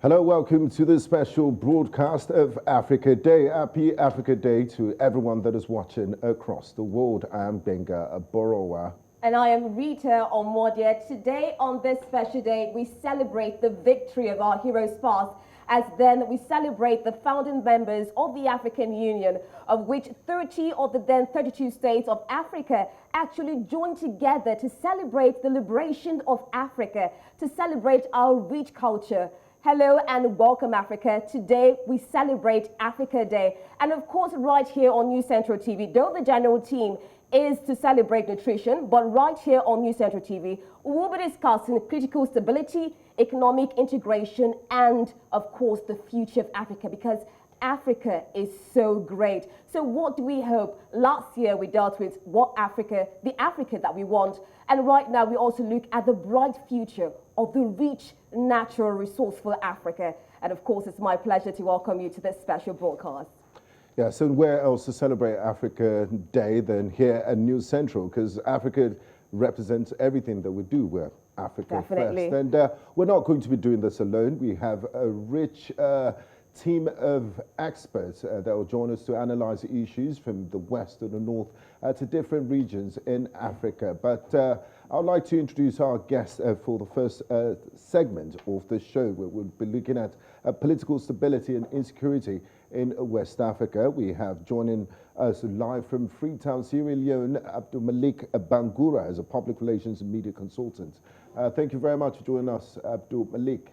Hello, welcome to this special broadcast of Africa Day. Happy Africa Day to everyone that is watching across the world. I am Gbenga Aborowa. And I am Rita Omodia. Today, on this special day, we celebrate the victory of our heroes past, as then we celebrate the founding members of the African Union, of which 30 of the then 32 states of Africa actually joined together to celebrate the liberation of Africa, to celebrate our rich culture. Hello and welcome, Africa. Today we celebrate Africa Day. And of course, right here on News Central TV, though the general team is to celebrate nutrition, but right here on News Central TV, we will be discussing political stability, economic integration, and of course, the future of Africa, because Africa is so great. So what do we hope? Last year we dealt with what Africa, the Africa that we want. And right now we also look at the bright future of the rich natural resourceful Africa. And of course, it's my pleasure to welcome you to this special broadcast. Yeah, so where else to celebrate Africa Day than here at News Central? Because Africa represents everything that we do. We're Africa Definitely. first. And we're not going to be doing this alone. We have a rich team of experts that will join us to analyze issues from the west to the north to different regions in Africa. But I'd like to introduce our guest for the first segment of the show, where we'll be looking at political stability and insecurity in West Africa. We have joining us live from Freetown, Sierra Leone, Abdulmalik Bangura as a public relations and media consultant. Thank you very much for joining us, Abdulmalik.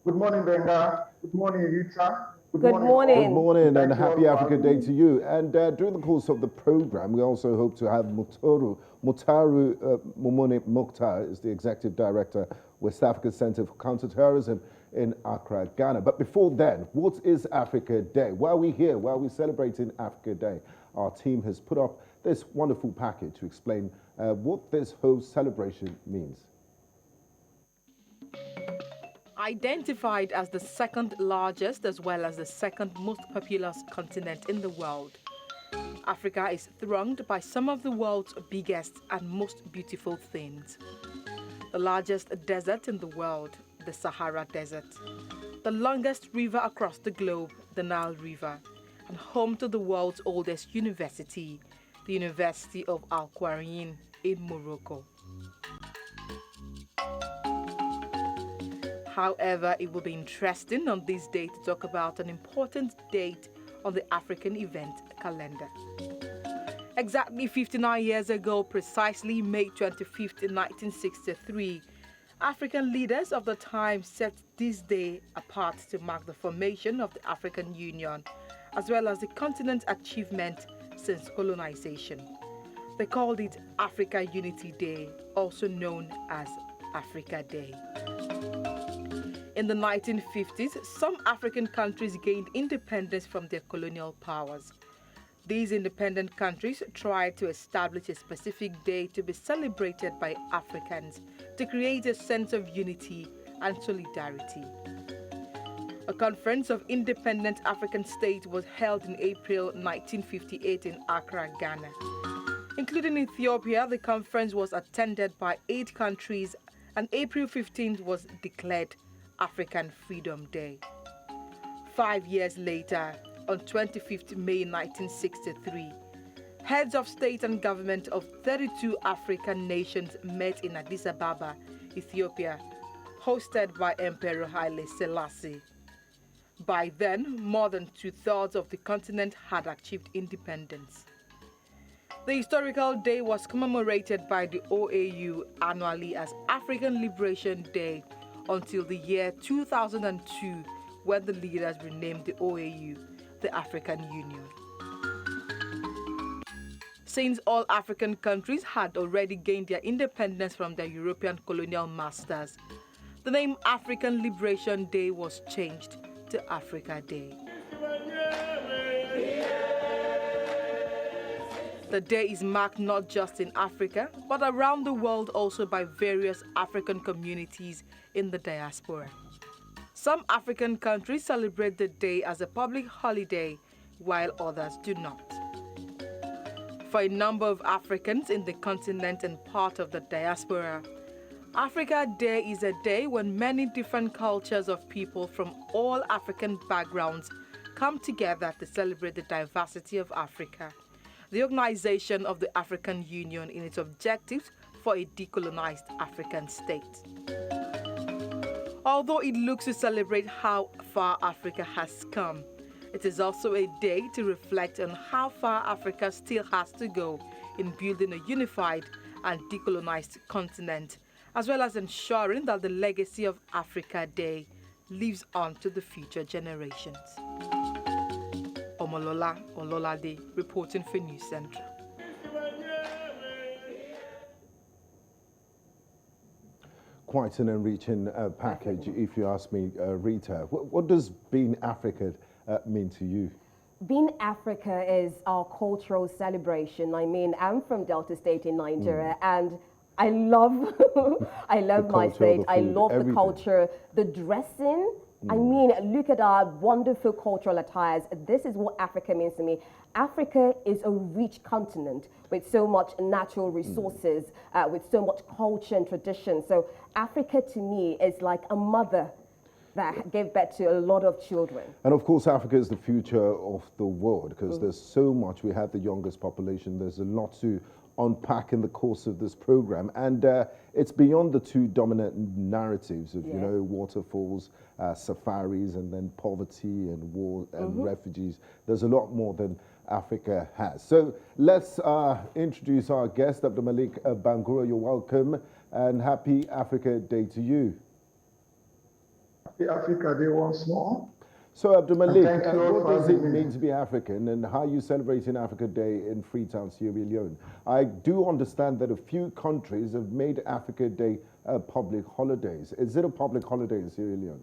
Good morning, Gbenga. Good morning, Rita. Good morning. Good morning and happy Africa Day to you. And during the course of the program, we also hope to have Mutaru Mumuni. Muqthar is the Executive Director, West Africa Center for Counterterrorism in Accra, Ghana. But before then, what is Africa Day? While we're here, while we're celebrating Africa Day, our team has put up this wonderful package to explain what this whole celebration means. Identified as the second largest as well as the second most populous continent in the world, Africa is thronged by some of the world's biggest and most beautiful things. The largest desert in the world, the Sahara Desert, the longest river across the globe, the Nile River, and home to the world's oldest university, the University of Al-Qarawiyyin in Morocco. However, it will be interesting on this day to talk about an important date on the African event calendar. Exactly 59 years ago, precisely May 25th, 1963, African leaders of the time set this day apart to mark the formation of the African Union, as well as the continent's achievement since colonization. They called it Africa Unity Day, also known as Africa Day. In the 1950s, some African countries gained independence from their colonial powers. These independent countries tried to establish a specific day to be celebrated by Africans to create a sense of unity and solidarity. A conference of independent African states was held in April 1958 in Accra, Ghana. Including Ethiopia, the conference was attended by 8 countries, and April 15th was declared African Freedom Day. 5 years later, on 25th May 1963, heads of state and government of 32 African nations met in Addis Ababa, Ethiopia, hosted by Emperor Haile Selassie. By then, more than 2/3 of the continent had achieved independence. The historical day was commemorated by the OAU annually as African Liberation Day until the year 2002, when the leaders renamed the OAU the African Union. Since all African countries had already gained their independence from their European colonial masters, the name African Liberation Day was changed to Africa Day. The day is marked not just in Africa, but around the world also by various African communities in the diaspora. Some African countries celebrate the day as a public holiday, while others do not. For a number of Africans in the continent and part of the diaspora, Africa Day is a day when many different cultures of people from all African backgrounds come together to celebrate the diversity of Africa. The organization of the African Union in its objectives for a decolonized African state. Although it looks to celebrate how far Africa has come, it is also a day to reflect on how far Africa still has to go in building a unified and decolonized continent, as well as ensuring that the legacy of Africa Day lives on to the future generations. Omolola Ololade reporting for News Central. Quite an enriching package, if you ask me, Rita. What does being African mean to you? Being Africa is our cultural celebration. I mean, I'm from Delta State in Nigeria, and I love, I love my state. I love the culture, the dressing. I mean, look at our wonderful cultural attires. This is what Africa means to me. Africa is a rich continent with so much natural resources, with so much culture and tradition. So Africa to me is like a mother that gave birth to a lot of children. And of course, Africa is the future of the world because there's so much. We have the youngest population. There's a lot to unpack in the course of this program. And it's beyond the two dominant narratives of, you know, waterfalls, safaris, and then poverty and war and refugees. There's a lot more than Africa has. So let's introduce our guest, Abdulmalik Bangura. You're welcome and happy Africa Day to you. Happy Africa Day once more. So Abdulmalik, what does it mean to be African and how are you celebrating Africa Day in Freetown, Sierra Leone? I do understand that a few countries have made Africa Day public holidays. Is it a public holiday in Sierra Leone?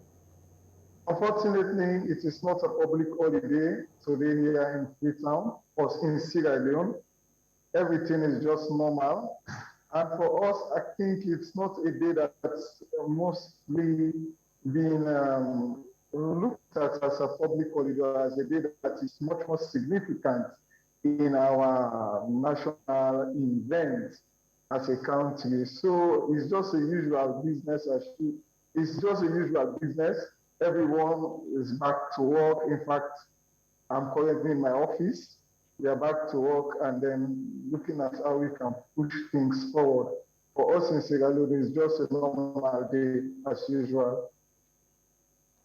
Unfortunately, it is not a public holiday today here in Freetown or in Sierra Leone. Everything is just normal. And for us, I think it's not a day that's mostly been looked at as a public holiday, as a day that is much more significant in our national event as a country. So it's just a usual business. It's just a usual business. Everyone is back to work. In fact, I'm currently in my office. We are back to work and then looking at how we can push things forward. For us in Sierra Leone, it's just a normal day as usual.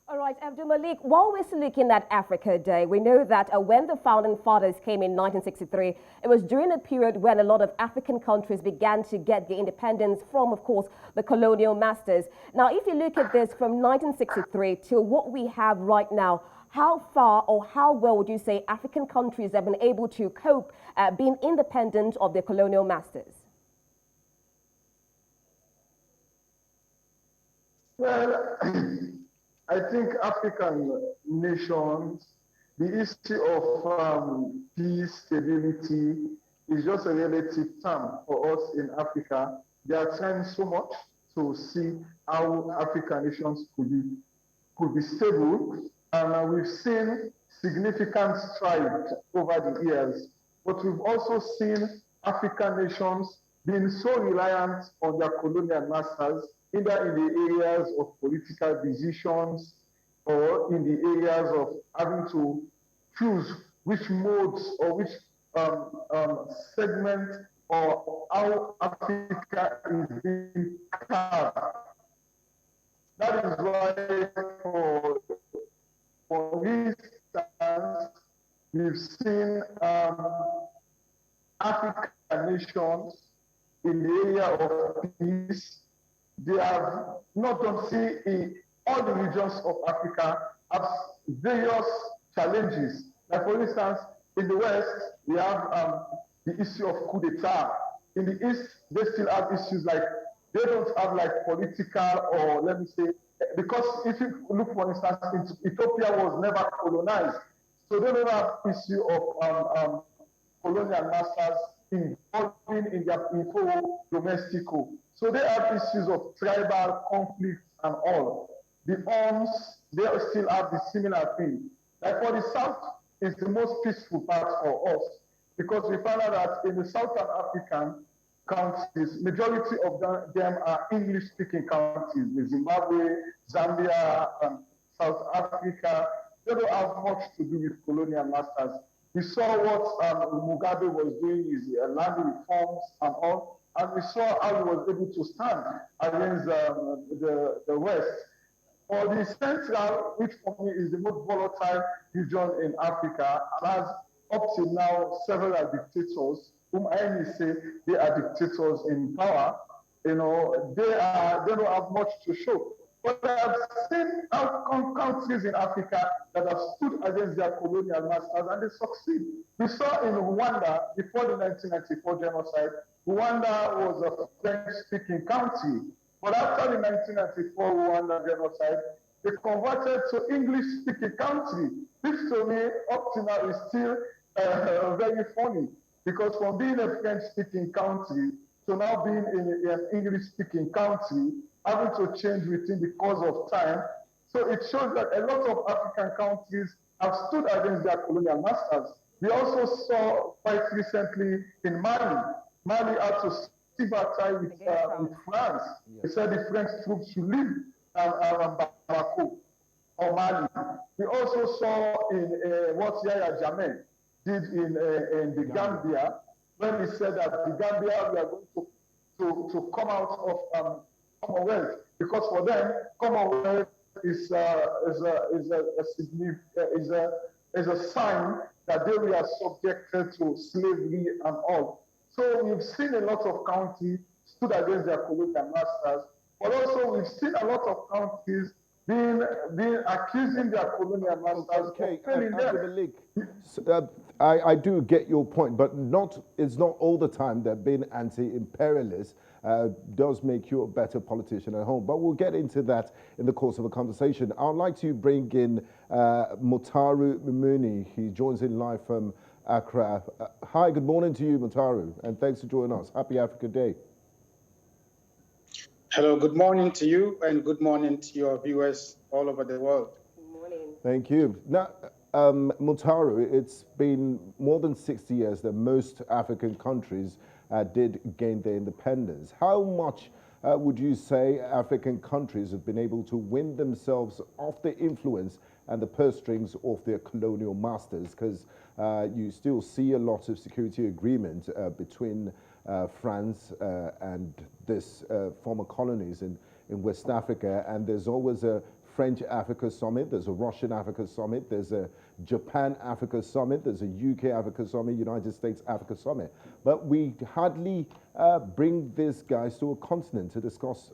All right, Abdulmalik, while we're still looking at Africa Day, we know that when the founding fathers came in 1963, it was during a period when a lot of African countries began to get their independence from, of course, the colonial masters. Now, if you look at this from 1963 to what we have right now, how far or how well would you say African countries have been able to cope being independent of their colonial masters? Well, I think African nations, the issue of peace, stability is just a relative term for us in Africa. They are trying so much to see how African nations could be stable. And we've seen significant strides over the years, but we've also seen African nations being so reliant on their colonial masters, either in the areas of political decisions or in the areas of having to choose which modes or which segment or how Africa is being carved. That is why for instance, we've seen African nations in the area of peace. They have not done see in all the regions of Africa have various challenges. Like for instance, in the West, we have the issue of coup d'etat. In the East, they still have issues like, they don't have like political or let me say, because if you look for instance, Ethiopia was never colonized. So they don't have issue of colonial masters involving in their domestico. So they have issues of tribal conflicts and all. The arms, they still have the similar thing. Like for the South, is the most peaceful part for us because we found out that in the Southern African, countries, majority of them are English-speaking countries, Zimbabwe, Zambia, South Africa. They don't have much to do with colonial masters. We saw what Mugabe was doing, his land reforms and all, and we saw how he was able to stand against the West. For the Central, which for me is the most volatile region in Africa, and has up to now several dictators, whom I may say they are dictators in power. You know, they don't have much to show. But I've seen countries in Africa that have stood against their colonial masters and they succeed. We saw in Rwanda, before the 1994 genocide, Rwanda was a French-speaking country. But after the 1994 Rwanda genocide, they converted to English-speaking country. This to me, up to now, is still very funny, because from being a French-speaking country to now being in an English-speaking country, having to change within the course of time. So it shows that a lot of African countries have stood against their colonial masters. We also saw quite recently in Mali. Mali had to sympathize with France. They said the French troops should leave Bamako or Mali. We also saw in what Yahya Jammeh did in the Gambia, when he said that the Gambia, we are going to come out of Commonwealth, because for them, Commonwealth is a sign that they were subjected to slavery and all. So we've seen a lot of countries stood against their colonial masters, but also we've seen a lot of countries being accusing their colonial masters of failing them. I do get your point, but it's not all the time that being anti-imperialist does make you a better politician at home. But we'll get into that in the course of a conversation. I'd like to bring in Mutaru Mumuni. He joins in live from Accra. Hi, good morning to you, Mutaru, and thanks for joining us. Happy Africa Day. Hello, good morning to you, and good morning to your viewers all over the world. Good morning. Thank you. Now, Mutaru, it's been more than 60 years that most African countries did gain their independence. How much would you say African countries have been able to win themselves off the influence and the purse strings of their colonial masters? Because you still see a lot of security agreement between France and this former colonies in West Africa, and there's always a French-Africa summit, there's a Russian-Africa summit, there's a Japan-Africa summit, there's a UK-Africa summit, United States-Africa summit. But we hardly bring these guys to a continent to discuss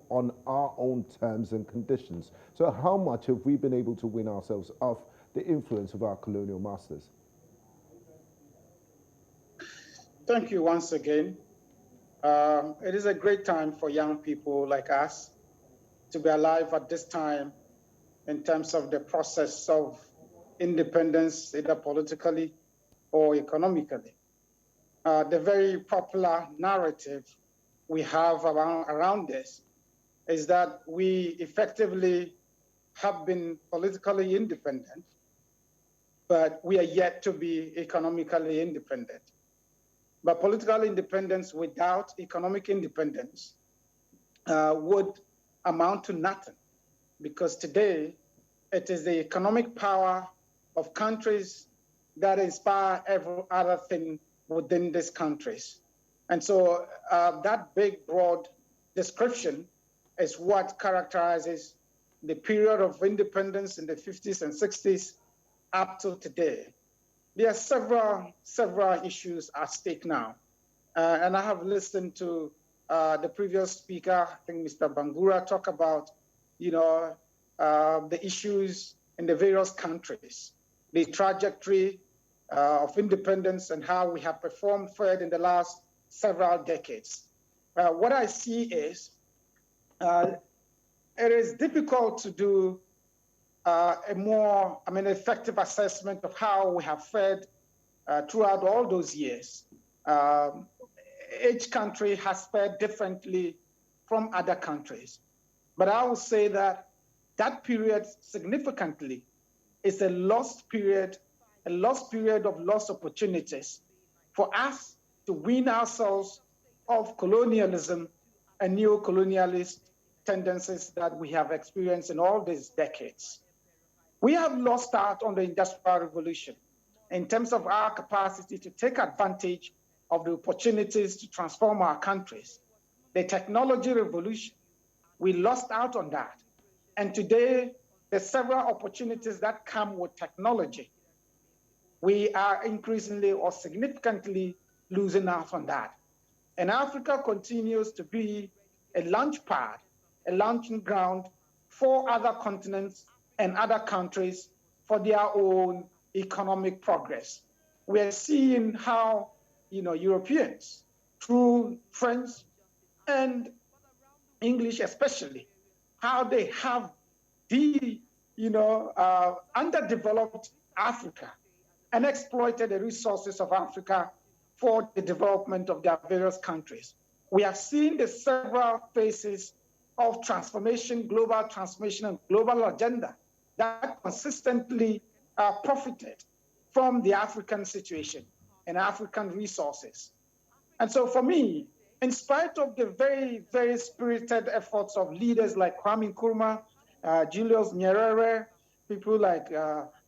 on our own terms and conditions. So how much have we been able to win ourselves off the influence of our colonial masters? Thank you once again. It is a great time for young people like us to be alive at this time in terms of the process of independence, either politically or economically. The very popular narrative we have around this is that we effectively have been politically independent, but we are yet to be economically independent. But political independence without economic independence would amount to nothing, because today it is the economic power of countries that inspire every other thing within these countries. And so that big, broad description is what characterizes the period of independence in the 50s and 60s up to today. There are several issues at stake now. And I have listened to the previous speaker, I think Mr. Bangura, talk about, the issues in the various countries, the trajectory of independence and how we have performed fared in the last several decades. What I see is it is difficult to do a more, effective assessment of how we have fared throughout all those years. Each country has fared differently from other countries. But I would say that that period significantly is a lost period of lost opportunities for us to wean ourselves of colonialism and neo-colonialist tendencies that we have experienced in all these decades. We have lost out on the Industrial Revolution in terms of our capacity to take advantage of the opportunities to transform our countries. The technology revolution, we lost out on that. And today, there's several opportunities that come with technology. We are increasingly or significantly losing out on that. And Africa continues to be a launch pad, a launching ground for other continents and other countries for their own economic progress. We're seeing how, Europeans, through French and English especially, how they have underdeveloped Africa and exploited the resources of Africa for the development of their various countries. We have seen the several phases of transformation, global transformation, and global agenda that consistently profited from the African situation and African resources. And so for me, in spite of the very, very spirited efforts of leaders like Kwame Nkrumah, Julius Nyerere, people like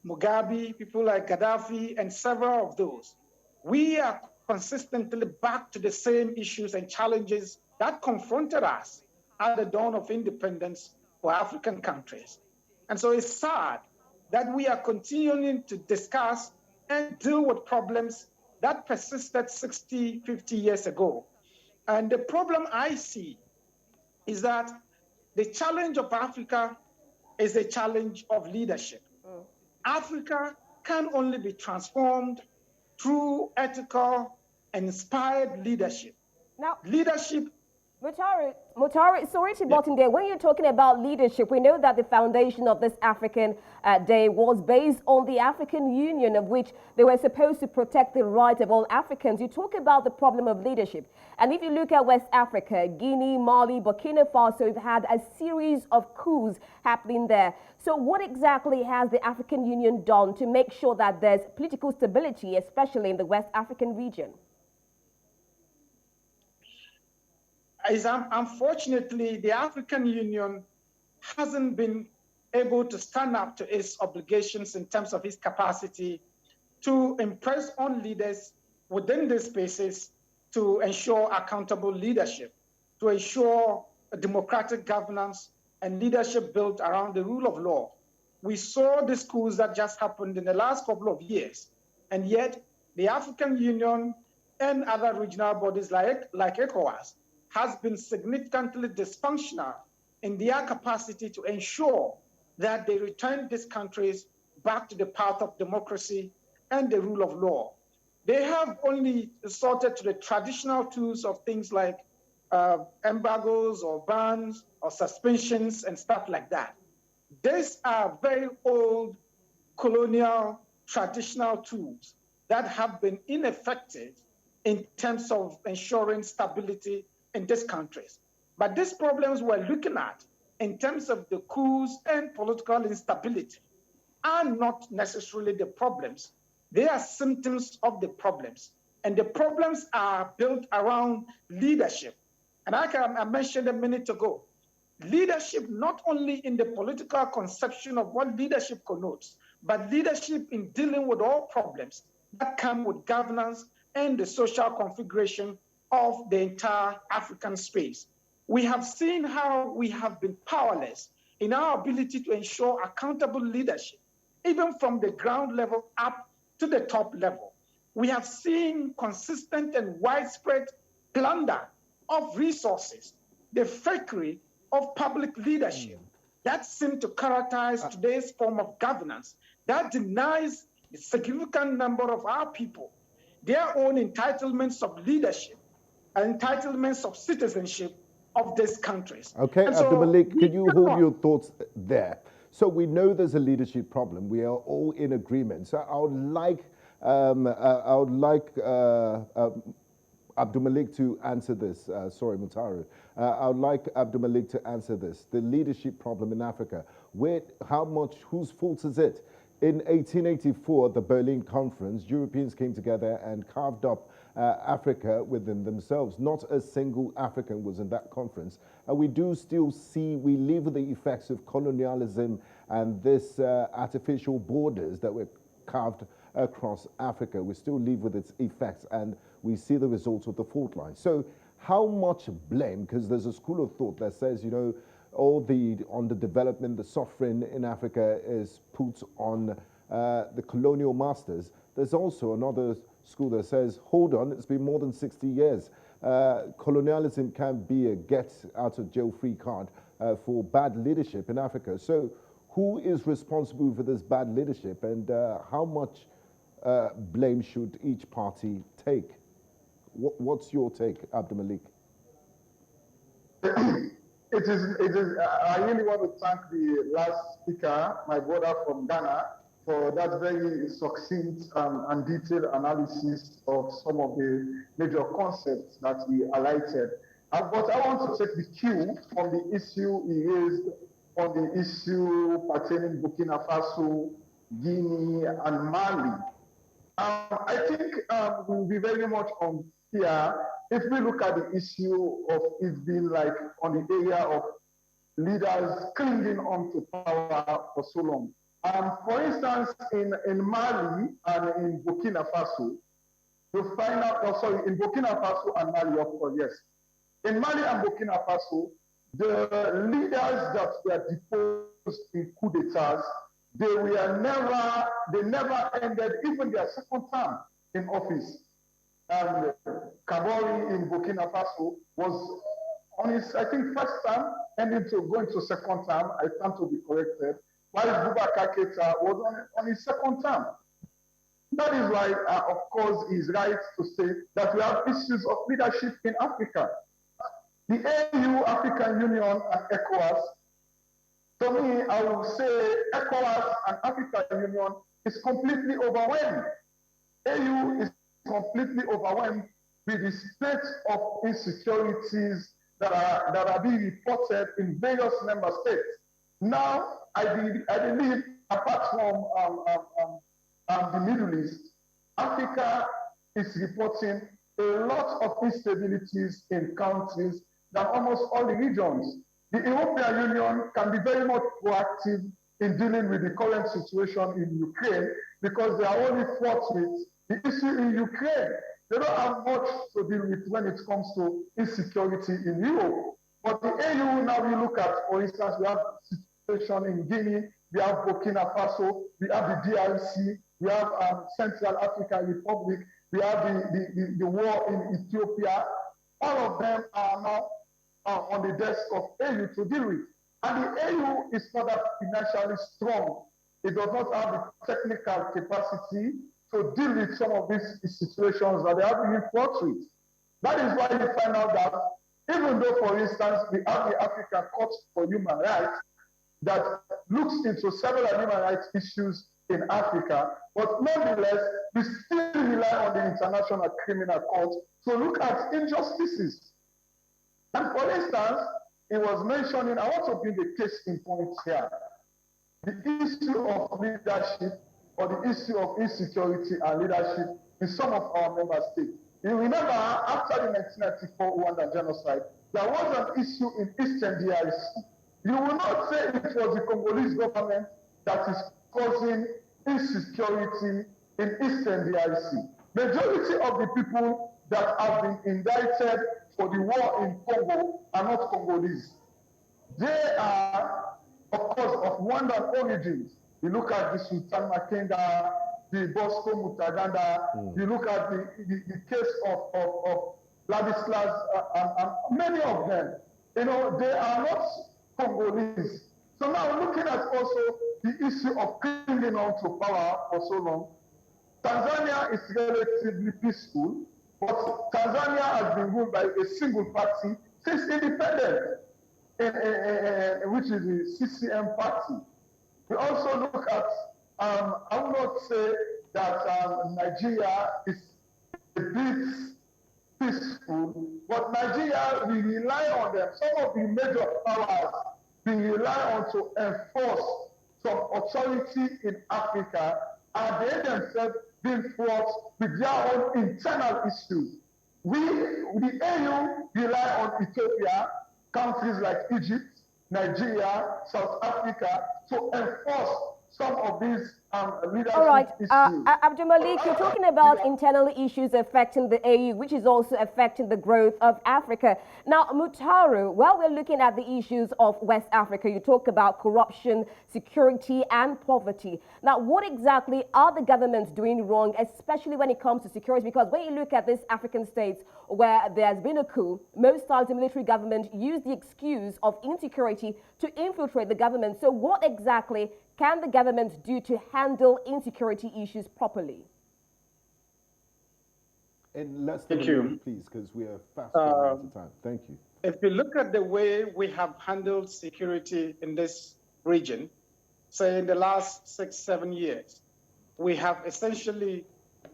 Mugabe, people like Gaddafi, and several of those, we are consistently back to the same issues and challenges that confronted us at the dawn of independence for African countries. And so it's sad that we are continuing to discuss and deal with problems that persisted 60, 50 years ago. And the problem I see is that the challenge of Africa is a challenge of leadership. Africa can only be transformed through ethical and inspired leadership. Now, leadership. Mutaru, sorry to butt in there. When you're talking about leadership, we know that the foundation of this African Day was based on the African Union, of which they were supposed to protect the rights of all Africans. You talk about the problem of leadership. And if you look at West Africa, Guinea, Mali, Burkina Faso, we've had a series of coups happening there. So what exactly has the African Union done to make sure that there's political stability, especially in the West African region? Unfortunately, the African Union hasn't been able to stand up to its obligations in terms of its capacity to impress on leaders within these spaces to ensure accountable leadership, to ensure a democratic governance and leadership built around the rule of law. We saw the coups that just happened in the last couple of years, and yet the African Union and other regional bodies like ECOWAS has been significantly dysfunctional in their capacity to ensure that they return these countries back to the path of democracy and the rule of law. They have only resorted to the traditional tools of things like embargoes or bans or suspensions and stuff like that. These are very old colonial traditional tools that have been ineffective in terms of ensuring stability in these countries. But these problems we're looking at in terms of the coups and political instability are not necessarily the problems. They are symptoms of the problems. And the problems are built around leadership. And I mentioned a minute ago, leadership not only in the political conception of what leadership connotes, but leadership in dealing with all problems that come with governance and the social configuration of the entire African space. We have seen how we have been powerless in our ability to ensure accountable leadership, even from the ground level up to the top level. We have seen consistent and widespread plunder of resources, the fakery of public leadership that seem to characterize today's form of governance that denies a significant number of our people their own entitlements of leadership, entitlements of citizenship of these countries. Okay, Abdulmalik, can you hold your thoughts there? So we know there's a leadership problem. We are all in agreement. So I would like Abdulmalik to answer this. Sorry, Mutaru. I would like Abdulmalik to answer this. The leadership problem in Africa. Whose fault is it? In 1884, at the Berlin Conference, Europeans came together and carved up Africa within themselves. Not a single African was in that conference. And we do still see, we live with the effects of colonialism and this artificial borders that were carved across Africa. We still live with its effects, and we see the results of the fault line. So how much blame, because there's a school of thought that says, you know, all the underdevelopment, the suffering in Africa is put on the colonial masters. There's also another school that says, hold on, it's been more than 60 years. Colonialism can be a get out of jail free card for bad leadership in Africa. So who is responsible for this bad leadership, and how much blame should each party take? What's your take, Abdulmalik? I really want to thank the last speaker, my brother from Ghana, for that very succinct and detailed analysis of some of the major concepts that he highlighted. But I want to take the cue on the issue he raised, on the issue pertaining Burkina Faso, Guinea, and Mali. I think we'll be very much unfair if we look at the issue of it being like on the area of leaders clinging on to power for so long. For instance, in Mali and in Burkina Faso, you find out, in Burkina Faso and Mali, of course, yes. In Mali and Burkina Faso, the leaders that were deposed in coup d'etats, they never ended even their second term in office. Kabori in Burkina Faso was on his, I think, first term, ending to going to second term. I stand to be corrected. While Boubacar Keïta was on his second term. That is why, of course, he's right to say that we have issues of leadership in Africa. The AU, African Union, and ECOWAS, to me, I will say ECOWAS and African Union is completely overwhelmed. AU is completely overwhelmed with the state of insecurities that are being reported in various member states. Now, I believe, apart from the Middle East, Africa is reporting a lot of instabilities in countries than almost all the regions. The European Union can be very much proactive in dealing with the current situation in Ukraine because they are only fought with the issue in Ukraine. They don't have much to deal with when it comes to insecurity in Europe. But the AU, now we look at, for instance, we have situation in Guinea, we have Burkina Faso, we have the DRC, we have Central African Republic, we have the war in Ethiopia. All of them are now on the desk of AU to deal with. And the AU is not that financially strong. It does not have the technical capacity to deal with some of these situations that they have been fought with. That is why you find out that even though, for instance, we have the African Court for Human Rights that looks into several human rights issues in Africa, but nonetheless, we still rely on the International Criminal Court to look at injustices. And for instance, it was mentioning, I want to bring a case in point here, the issue of leadership or the issue of insecurity and leadership in some of our member states. You remember after the 1994 Rwanda genocide, there was an issue in Eastern DRC. You will not say it was the Congolese government that is causing insecurity in Eastern DRC. Majority of the people that have been indicted for the war in Congo are not Congolese. They are, of course, of Rwandan origins. You look at the Sultan Makenga, the Bosco Mutaganda, you look at the case of Ladislas, and many of them, you know, they are not Congolese. So now looking at also the issue of clinging on to power for so long, Tanzania is relatively peaceful, but Tanzania has been ruled by a single party since independence, which is the CCM party. We also look at, I will not say that Nigeria is a bit peaceful, but Nigeria, we rely on them. Some of the major powers we rely on to enforce some authority in Africa, and they themselves being fought with their own internal issues. We, the AU, rely on Ethiopia, countries like Egypt, Nigeria, South Africa, to enforce some of these leadership All right, issues. Abdulmalik, you're talking about internal issues affecting the AU, which is also affecting the growth of Africa. Now, Mutaru, while we're looking at the issues of West Africa, you talk about corruption, security, and poverty. Now, what exactly are the governments doing wrong, especially when it comes to security? Because when you look at these African states where there's been a coup, most times the military government use the excuse of insecurity to infiltrate the government. So what exactly can the government do to handle insecurity issues properly? In less than a minute, please, because we are fast running out of time. Thank you. If you look at the way we have handled security in this region, say in the last 6-7 years, we have essentially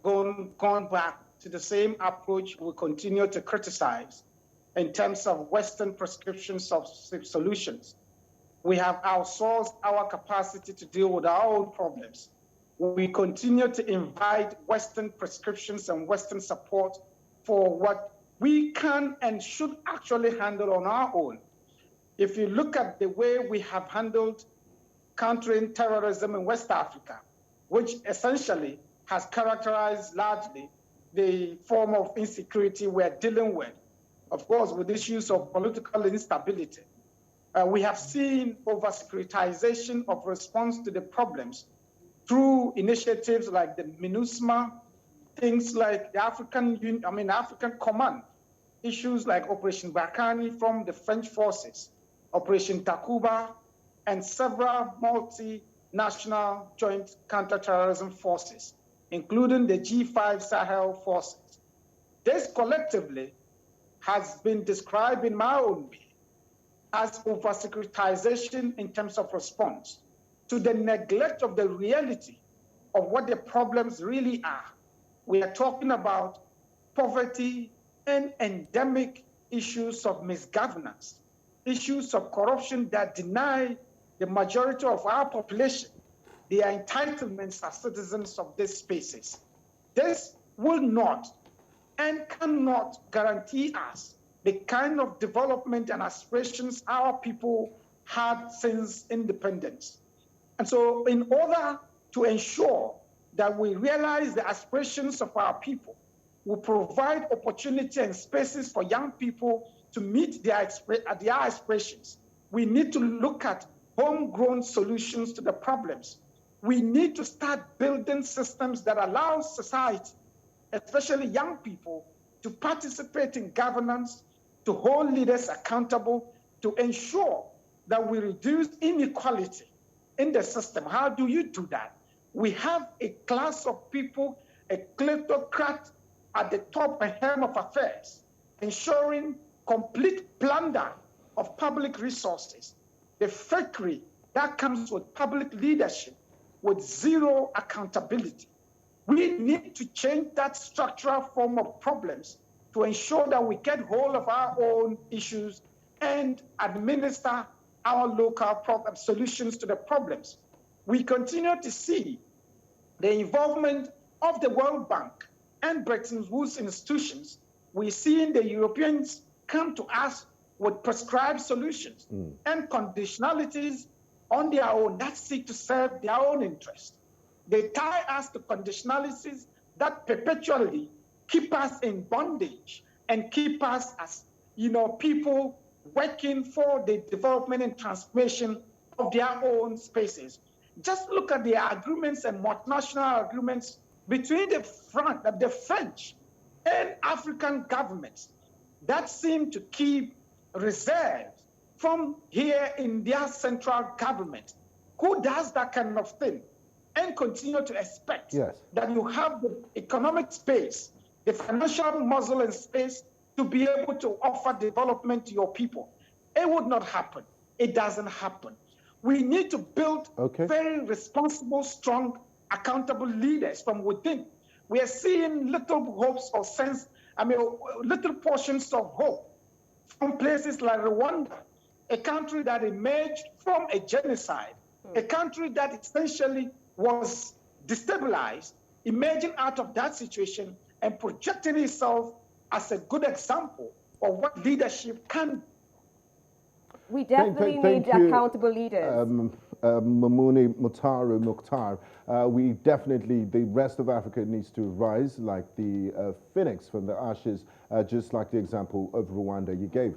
gone back to the same approach we continue to criticize in terms of Western prescriptions of solutions. We have outsourced our capacity to deal with our own problems. We continue to invite Western prescriptions and Western support for what we can and should actually handle on our own. If you look at the way we have handled countering terrorism in West Africa, which essentially has characterized largely the form of insecurity we're dealing with, of course, with issues of political instability. We have seen over-securitization of response to the problems through initiatives like the MINUSMA, things like the African Command, issues like Operation Barkhane from the French forces, Operation Takuba, and several multinational joint counterterrorism forces, including the G5 Sahel forces. This collectively has been described in my own way as over-securitization in terms of response to the neglect of the reality of what the problems really are. We are talking about poverty and endemic issues of misgovernance, issues of corruption that deny the majority of our population their entitlements as citizens of these spaces. This will not and cannot guarantee us the kind of development and aspirations our people had since independence. And so in order to ensure that we realize the aspirations of our people, we provide opportunity and spaces for young people to meet their aspirations. We need to look at homegrown solutions to the problems. We need to start building systems that allow society, especially young people, to participate in governance, to hold leaders accountable, to ensure that we reduce inequality in the system. How do you do that? We have a class of people, a kleptocrat at the top and helm of affairs, ensuring complete plunder of public resources, the fakery that comes with public leadership with zero accountability. We need to change that structural form of problems to ensure that we get hold of our own issues and administer our local solutions to the problems. We continue to see the involvement of the World Bank and Bretton Woods institutions. We're seeing the Europeans come to us with prescribed solutions and conditionalities on their own that seek to serve their own interests. They tie us to conditionalities that perpetually keep us in bondage and keep us as, people working for the development and transformation of their own spaces. Just look at the agreements and multinational agreements between the French and African governments that seem to keep reserves from here in their central government. Who does that kind of thing and continue to expect that you have the economic space, the financial muscle and space to be able to offer development to your people? It would not happen. It doesn't happen. We need to build very responsible, strong, accountable leaders from within. We are seeing little hopes or little portions of hope from places like Rwanda, a country that emerged from a genocide, a country that essentially was destabilized emerging out of that situation and projecting itself as a good example of what leadership can do. We definitely need accountable leaders. Mumuni, Mutaru, Muqthar, the rest of Africa needs to rise like the phoenix from the ashes, just like the example of Rwanda you gave.